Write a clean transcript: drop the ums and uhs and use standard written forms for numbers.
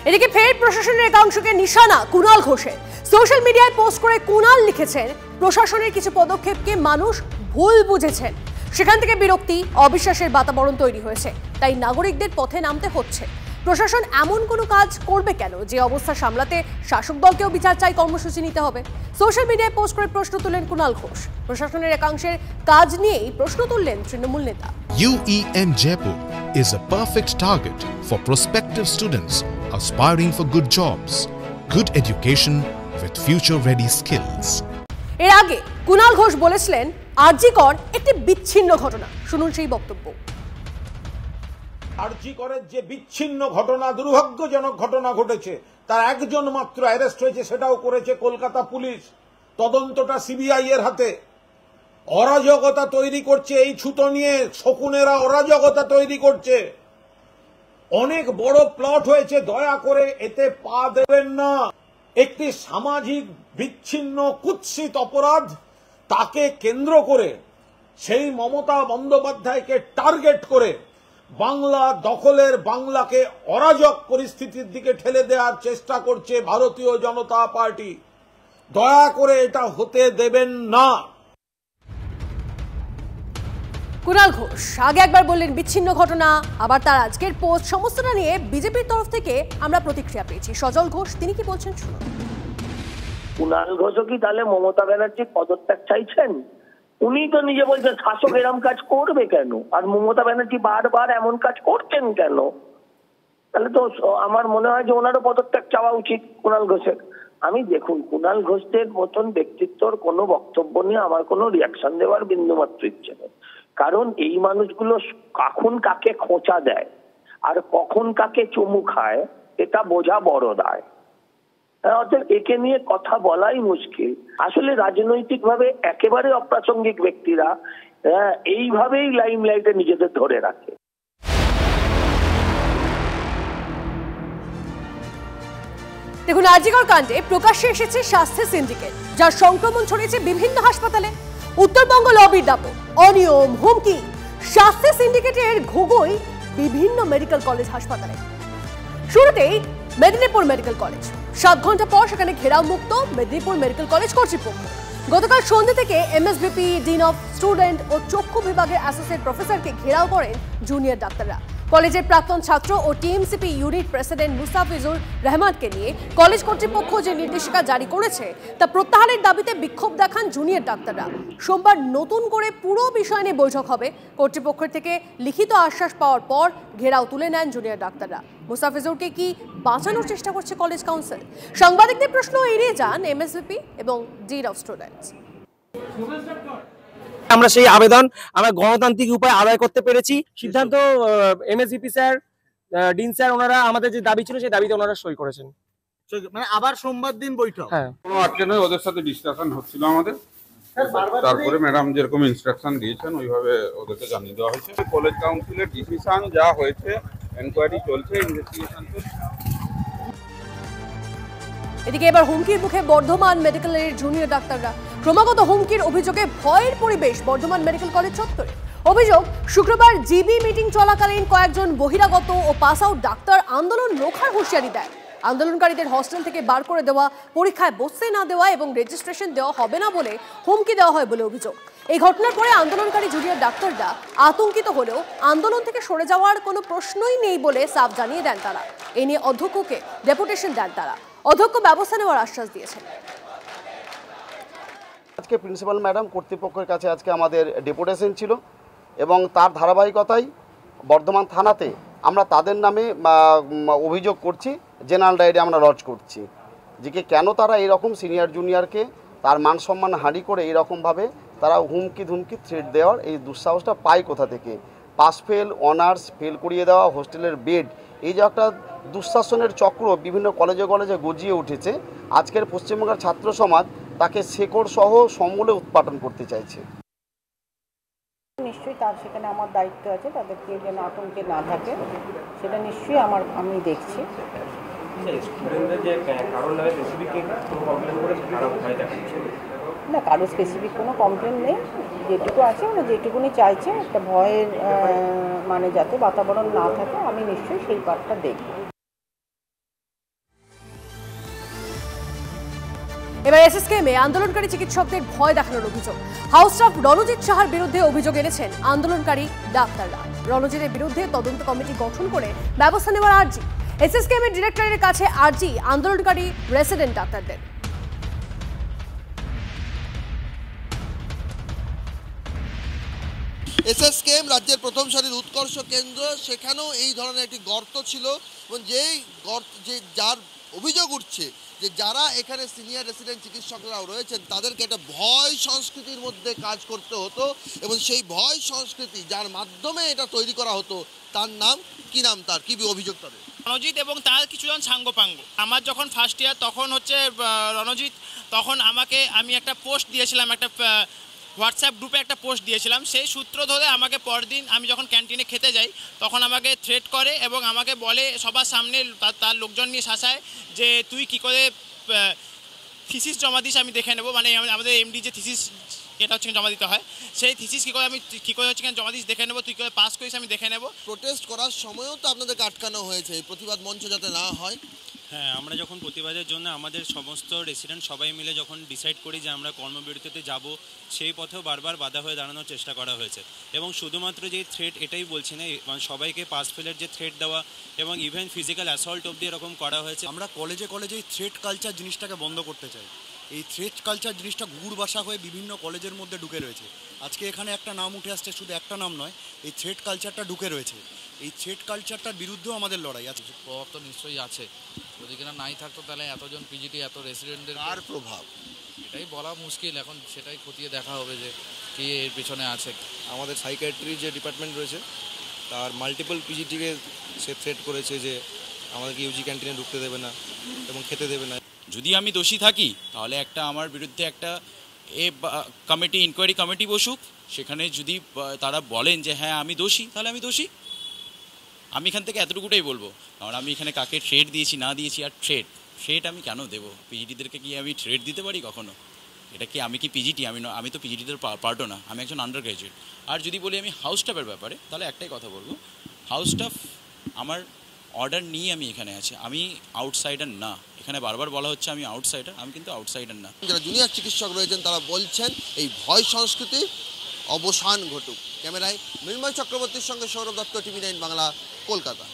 এদিকে ফের প্রশাসনের একাংশকে নিশানা কুণাল ঘোষের। সোশ্যাল মিডিয়ায় পোস্ট করে কুণাল লিখেছেন, প্রশাসনের কিছু পদক্ষেপকে মানুষ ভুল বুঝেছেন, সেখান থেকে বিরক্তি, অবিশ্বাসের বাতাবরণ তৈরি হয়েছে, তাই নাগরিকদের পথে নামতে হচ্ছে। প্রশাসন এমন কোনো কাজ করবে কেন যে অবস্থা সামলাতে শাসক দলকেও বিচার চাই কর্মসূচি নিতে হবে। সোশ্যাল মিডিয়ায় পোস্ট করে প্রশ্ন তুললেন কুণাল ঘোষ। প্রশাসনের একাংশের কাজ নিয়েই প্রশ্ন তুললেন তৃণমূল নেতা। UEM Jaipur is a perfect target for prospective students aspiring for good jobs, good education with future-ready skills. এর আগে কুণাল ঘোষ বলেছিলেন, আরজি কর একটি বিচ্ছিন্ন ঘটনা। শুনুন সেই বক্তব্য। আরজি করের যে বিচ্ছিন্ন ঘটনা, দুর্ভাগ্যজনক ঘটনা ঘটেছে, তার একজন মাত্র অ্যারেস্ট হয়েছে, সেটাও করেছে কলকাতা পুলিশ। তদন্তটা সিবিআই এর হাতে। অরাজকতা তৈরি করছে এই ছুতো নিয়ে, শকুনেরা অরাজকতা তৈরি করছে। অনেক বড় প্লট হয়েছে, দয়া করে এতে পা দেবেন না। একটি সামাজিক বিচ্ছিন্ন কুৎসিত অপরাধ, তাকে কেন্দ্র করে সেই মমতা বন্দ্যোপাধ্যায়কে টার্গেট করে বাংলা দখলের, বাংলাকে অরাজক পরিস্থিতির দিকে ঠেলে দেওয়ার চেষ্টা করছে ভারতীয় জনতা পার্টি। দয়া করে এটা হতে দেবেন না। কুণাল ঘোষ আগে একবার বললেন বিচ্ছিন্ন ঘটনা, আবার তার আজকের পোস্ট, সমস্তটা নিয়ে বিজেপির তরফ থেকে আমরা প্রতিক্রিয়া পেয়েছি। সজল ঘোষ তিনি কি বলছেন শুনুন। কুণাল ঘোষও কি তাহলে মমতা ব্যানার্জি পদত্যাগ চাইছেন? উনি তো নিজে বলছেন শাসক এরম কাজ করবে কেন, আর মমতা ব্যানার্জি বারবার এমন কাজ করছেন কেন? তাহলে তো আমার মনে হয় যে ওনারও পদত্যাগ চাওয়া উচিত কুণাল ঘোষের। আমি দেখুন, কুণাল ঘোষের মতন ব্যক্তিত্বর কোনো বক্তব্য নিয়ে আমার কোনো রিয়াকশন দেওয়ার বিন্দুমাত্র ইচ্ছে নেই। কারণ এই মানুষগুলো কখন কাকে খোঁচা দেয় আর কখন কাকে চুমু খায়, এটা বোঝা বড় দায়। অর্থাৎ একে নিয়ে কথা বলাই মুশকিল। আসলে রাজনৈতিক ভাবে একেবারে অপ্রাসঙ্গিক ব্যক্তিরা এইভাবেই লাইমলাইটে নিজেদের ধরে রাখে। দেখুন, আরজিকর কাণ্ডে প্রকাশ্যে এসেছে স্বাস্থ্য সিন্ডিকেট, যার সংক্রমণ ছড়িয়েছে বিভিন্ন হাসপাতালে। উত্তরবঙ্গ লবির দাপট, অনিয়ম, হুমকি, স্বাস্থ্য সিন্ডিকেটের ঘুঘুই বিভিন্ন মেডিকেল কলেজ হাসপাতালে। শুরুতেই মেদিনীপুর মেডিকেল কলেজ, 7 ঘন্টা পর সেখানে ঘেরাও মুক্ত মেদিনীপুর মেডিকেল কলেজ কর্তৃপক্ষ। গতকাল সন্ধ্যে থেকে এমএসভিপি, ডিন অফ স্টুডেন্ট ও চক্ষু বিভাগের অ্যাসোসিয়েট প্রফেসরকে ঘেরাও করেন জুনিয়র ডাক্তাররা। কলেজের প্রাক্তন ছাত্র ও টিএমসিপি ইউনিট প্রেসিডেন্ট মুস্তাফিজুর রহমানকে নিয়ে কলেজ কর্তৃপক্ষ যে নির্দেশিকা জারি করেছে তা প্রত্যাহারের দাবিতে বিক্ষোভ দেখান জুনিয়র ডাক্তাররা। সোমবার নতুন করে পুরো বিষয় নিয়ে বৈঠক হবে। কর্তৃপক্ষের থেকে লিখিত আশ্বাস পাওয়ার পর ঘেরাও তুলে নেন জুনিয়র ডাক্তাররা। মুস্তাফিজুরকে কি বাঁচানোর চেষ্টা করছে কলেজ কাউন্সিল? সাংবাদিকদের প্রশ্ন এড়িয়ে যান এমএসভিপি এবং ডিন অফ স্টুডেন্টস। আমরা সেই আবেদন আমরা গণতান্ত্রিক উপায়ে আদায় করতে পেরেছি। সিদ্ধান্ত এমএসভিপি স্যার, ডিন স্যার, ওনারা আমাদের যে দাবি ছিল সেই দাবিতে ওনারা সই করেছেন। মানে আবার সোমবার দিন বৈঠক? হ্যাঁ, কোনো আটকে নয়, ওদের সাথে ডিসকাশন হচ্ছিল আমাদের। তারপরে ম্যাডাম যেরকম ইনস্ট্রাকশন দিয়েছেন ওইভাবে ওদেরকে জানিয়ে দেওয়া হয়েছে। কলেজ কাউন্সিলের ডিসিশন যা হয়েছে, এনকোয়ারি চলছে, ইনভেস্টিগেশন চলছে। এদিকে এবার হুমকির মুখে বর্ধমান মেডিকেলের জুনিয়র ডাক্তাররা। ক্রমাগত হুমকির অভিযোগে ভয়ের পরিবেশ বর্ধমান মেডিকেল কলেজ চত্বরে। অভিযোগ, শুক্রবার জিবি মিটিং চলাকালীন কয়েকজন বহিরাগত ও পাস আউট ডাক্তার আন্দোলন রোখার হুঁশিয়ারি দেয়। আন্দোলনকারীদের হস্টেল থেকে বার করে দেওয়া, পরীক্ষায় বসতে না দেওয়া এবং রেজিস্ট্রেশন দেওয়া হবে না বলে হুমকি দেওয়া হয় বলে অভিযোগ। এই ঘটনার পরে আন্দোলনকারী জুনিয়র ডাক্তাররা আতঙ্কিত হলেও আন্দোলন থেকে সরে যাওয়ার কোনো প্রশ্নই নেই বলে সাফ জানিয়ে দেন তারা। এ নিয়ে অধ্যক্ষকে ডেপুটেশন দেন তারা। অধ্যক্ষ ব্যবস্থা নেওয়ার আশ্বাস দিয়েছেন। আজকে প্রিন্সিপাল ম্যাডাম কর্তৃপক্ষের কাছে আজকে আমাদের ডেপুটেশন ছিল এবং তার ধারাবাহিকতায় বর্ধমান থানাতে আমরা তাদের নামে অভিযোগ করছি, জেনারেল ডায়েরি আমরা লজ করছি যে কেন তারা এরকম সিনিয়র জুনিয়রকে তার মান সম্মান হানি করে এরকমভাবে তারা হুমকি ধুমকি থ্রেট দেওয়ার এই দুঃসাহসটা পায় কোথা থেকে। পাস ফেল, অনার্স ফেল করিয়ে দেওয়া, হোস্টেলের বেড, এই যে একটা দুঃশাসনের চক্র বিভিন্ন কলেজে কলেজে গজিয়ে উঠেছে। আজকের পশ্চিমবঙ্গের ছাত্র সমাজ তাকে শেকড় সহ সমূলে উৎপাটন করতে চাইছে। নিশ্চয়ই তার সেখানে আমার দায়িত্ব আছে, তাদেরকে যেন আতঙ্কে না থাকে সেটা নিশ্চয়ই আমি দেখছি। না, কারো স্পেসিফিক কোনো কমপ্লেন নেই। যেটুকু আছে ওরা যেটুকুনি চাইছে একটা ভয়ের মানে যাতে বাতাবরণ না থাকে, আমি নিশ্চয়ই সেই পার্টটা দেখব। এবার এসএসকেএমে আন্দোলনকারী চিকিৎসকদের ভয় দেখানোর অভিযোগ। হাউস স্টাফ রণজিৎ সাহার বিরুদ্ধে অভিযোগ এনেছেন আন্দোলনকারী ডাক্তাররা। রণজিতের বিরুদ্ধে তদন্ত কমিটি গঠন করে ব্যবস্থা নেওয়ার আর্জি। এসএসকেএমের ডিরেক্টরের কাছে আর্জি আন্দোলনকারী রেসিডেন্ট ডাক্তারদের। এসএসকেএম রাজ্যের প্রথম সারির উৎকর্ষ কেন্দ্র, সেখানেও এই ধরনের একটি গর্ত ছিল এবং যার অভিযোগ উঠছে যে যারা এখানে সিনিয়র রেসিডেন্ট চিকিৎসকরাও রয়েছেন তাদেরকে একটা ভয় সংস্কৃতির মধ্যে কাজ করতে হতো এবং সেই ভয় সংস্কৃতি যার মাধ্যমে এটা তৈরি করা হতো তার নাম কি, নাম তার কি অভিযোগ তাদের? রণজিৎ এবং তার কিছুজন সাঙ্গপাঙ্গ। আমার যখন ফার্স্ট ইয়ার তখন হচ্ছে রণজিৎ, তখন আমি একটা পোস্ট দিয়েছিলাম, একটা হোয়াটসঅ্যাপ গ্রুপে একটা পোস্ট দিয়েছিলাম। সেই সূত্র ধরে আমাকে পরদিন আমি যখন ক্যান্টিনে খেতে যাই তখন আমাকে থ্রেট করে এবং আমাকে বলে সবার সামনে তার লোকজন নিয়ে শাসায় যে তুই কি করে থিসিস জমা দিস, আমি দেখে নেবো। মানে আমাদের এমডি যে থিসিস এটা হচ্ছে জমা দিতে হয়, সেই থিসিস কী করে হচ্ছে জমা দিস দেখে নেবো, তুই করে পাস করিস আমি দেখে নেবো। প্রোটেস্ট করার সময়ও তো আপনাদেরকে আটকানো হয়েছে, এই প্রতিবাদ মঞ্চ যাতে না হয়। হ্যাঁ, আমরা যখন প্রতিবাদের জন্য আমাদের সমস্ত রেসিডেন্ট সবাই মিলে যখন ডিসাইড করি যে আমরা কর্মবিরতিতে যাব, সেই পথেও বারবার বাধা হয়ে দাঁড়ানোর চেষ্টা করা হয়েছে। এবং শুধুমাত্র যে থ্রেট এটাই বলছি না, সবাইকে পাস ফেলের যে থ্রেট দেওয়া এবং ইভেন ফিজিক্যাল অ্যাসল্ট অবধি এরকম করা হয়েছে। আমরা কলেজে এই থ্রেট কালচার জিনিসটাকে বন্ধ করতে চাই। এই থ্রেট কালচার জিনিসটা গুড় বাসা হয়ে বিভিন্ন কলেজের মধ্যে ঢুকে রয়েছে। আজকে এখানে একটা নাম উঠে আসছে, শুধু একটা নাম নয়, এই থ্রেট কালচারটা ঢুকে রয়েছে। এই থ্রেট কালচারটার বিরুদ্ধেও আমাদের লড়াই আছে। প্রভাব তো নিশ্চয়ই আছে, যদি কিনা নাই থাকতো তাহলে এতজন পিজিটি এত রেসিডেন্টদের আর প্রভাব এটাই বলা মুশকিল। এখন সেটাই খতিয়ে দেখা হবে যে কি এর পিছনে আছে। আমাদের সাইকিয়াট্রি যে ডিপার্টমেন্ট রয়েছে তার মাল্টিপল পিজিটিকে সে থ্রেট করেছে যে আমাদেরকে ইউজি ক্যান্টিনে ঢুকতে দেবে না এবং খেতে দেবে না। যদি আমি দোষী থাকি তাহলে আমার বিরুদ্ধে একটা ইনকোয়ারি কমিটি বসুক। সেখানে যদি তারা বলেন যে হ্যাঁ আমি দোষী, তাহলে আমি দোষী। আমি এখান থেকে এতটুকুটাই বলবো, কারণ আমি এখানে কাকে থ্রেট দিয়েছি না দিয়েছি, আর থ্রেট আমি কেন দেবো? পিজিটিদেরকে কি আমি থ্রেট দিতে পারি কখনো? এটা কি আমি কি পিজিটি? আমি তো পিজিটিদের পার্টও না, আমি একজন আন্ডার গ্র্যাজুয়েট। আর যদি বলি আমি হাউস স্টাফের ব্যাপারে, তাহলে একটাই কথা বলবো, হাউস স্টাফ আমার অর্ডার নিয়ে আমি এখানে আছি, আমি আউটসাইডার না। এখানে বারবার বলা হচ্ছে আমি আউটসাইডার, আমি কিন্তু আউটসাইডার না। যারা জুনিয়র চিকিৎসক রয়েছেন তারা বলছেন এই ভয় সংস্কৃতি অবসান ঘটুক। ক্যামেরায় মৃন্ময় চক্রবর্তীর সঙ্গে সৌরভ দত্ত, টিভি 9 বাংলা, কলকাতা।